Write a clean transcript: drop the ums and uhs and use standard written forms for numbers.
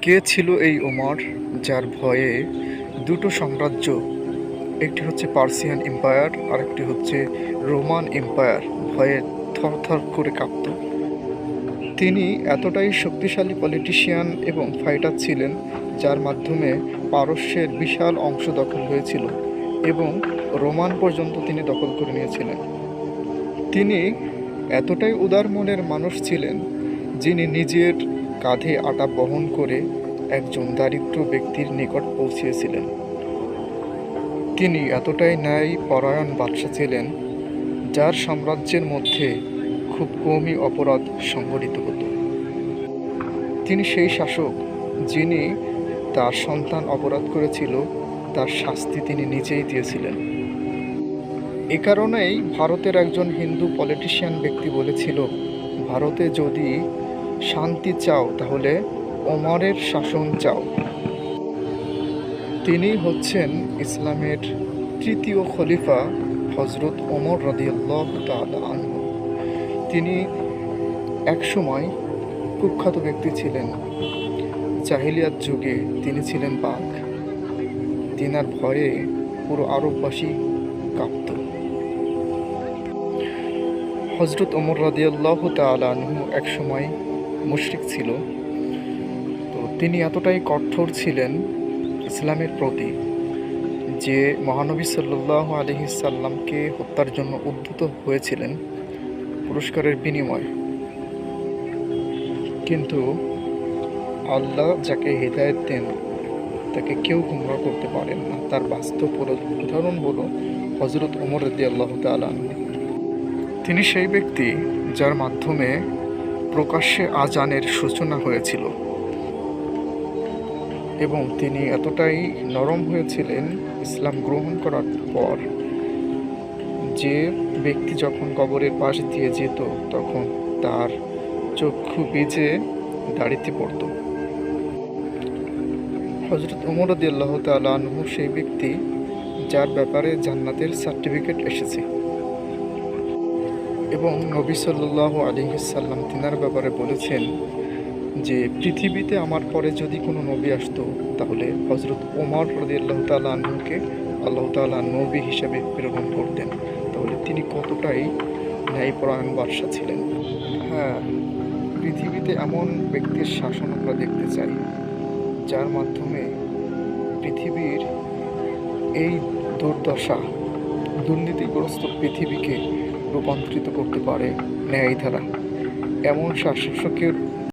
কে ছিল এই ওমর, যার ভয়ে দুটো সাম্রাজ্য, একটি হচ্ছে পার্সিয়ান এম্পায়ার আর একটি হচ্ছে রোমান এম্পায়ার, ভয়ে থরথর করে কাঁপত। তিনি এতটাই শক্তিশালী পলিটিশিয়ান এবং ফাইটার ছিলেন, যার মাধ্যমে পারস্যের বিশাল অংশ দখল হয়েছিল এবং রোমান পর্যন্ত তিনি দখল করে নিয়েছিলেন। তিনি এতটাই উদার মনের মানুষ ছিলেন, যিনি নিজের কাঁধে আটা বহন করে একজন দারিদ্র ব্যক্তির নিকট পৌঁছিয়েছিলেন। তিনি এতটাই ন্যায় পরায়ণ বাদশাহ ছিলেন, যার সাম্রাজ্যের মধ্যে খুব কমই অপরাধ সংঘটিত হতো। তিনি সেই শাসক যিনি তার সন্তান অপরাধ করেছিল, তার শাস্তি তিনি নিজেই দিয়েছিলেন। এ কারণেই ভারতের একজন হিন্দু পলিটিশিয়ান ব্যক্তি বলেছিল, ভারতে যদি শান্তি চাও তাহলে ওমরের শাসন চাও। তিনি হচ্ছেন ইসলামের তৃতীয় খলিফা হজরত ওমর রাদিয়াল্লাহু তাআলা আনহু। তিনি একসময় কুখ্যাত ব্যক্তি ছিলেন। জাহিলিয়াত যুগে তিনি ছিলেন বাঘ। তিনার ভয়ে পুরো আরববাসী কাঁপত। হজরত ওমর রাদিয়াল্লাহু তাআলা আনহু একসময় মুশরিক ছিল। তো তিনি এতটাই কঠোর ছিলেন ইসলামের প্রতি যে মহানবী সাল্লাল্লাহু আলাইহি সাল্লামকে হত্যার জন্য উদ্ধত হয়েছিলেন পুরস্কারের বিনিময়ে। কিন্তু আল্লাহ যাকে হিদায়াত দেন তাকে কেউ গুমরাহ করতে পারেন না। তার বাস্তব উদাহরণ হলো হজরত ওমর রাদিয়াল্লাহু তাআলা আনহু। তিনি সেই ব্যক্তি যার মাধ্যমে প্রকাশ্যে আজানের সূচনা হয়েছিল এবং তিনি এতটাই নরম হয়েছিলেন ইসলাম গ্রহণ করার পর যে ব্যক্তি যখন কবরের পাশ দিয়ে যেত তখন তার চক্ষু ভিজে দাড়িতে পড়ত। হযরত ওমর রাদিয়াল্লাহু তাআলা আনহু সেই ব্যক্তি যার ব্যাপারে জান্নাতের সার্টিফিকেট এসেছে এবং নবী সাল্লাল্লাহু আলাইহি সাল্লাম তিনার ব্যাপারে বলেছেন যে পৃথিবীতে আমার পরে যদি কোনো নবী আসতো তাহলে হযরত ওমর রাদিয়াল্লাহু তাআলা আনহুকে আল্লাহ তাআলা নবী হিসেবে প্রেরণ করতেন। তাহলে তিনি কতটাই ন্যায়পরায়ণ বাদশা ছিলেন। হ্যাঁ, পৃথিবীতে এমন ব্যক্তির শাসন আমরা দেখতে চাই যার মাধ্যমে পৃথিবীর এই দুর্দশা, দুর্নীতিগ্রস্ত পৃথিবীকে রূপান্তরিত করতে পারে ন্যায় ধারা। এমন শাসকের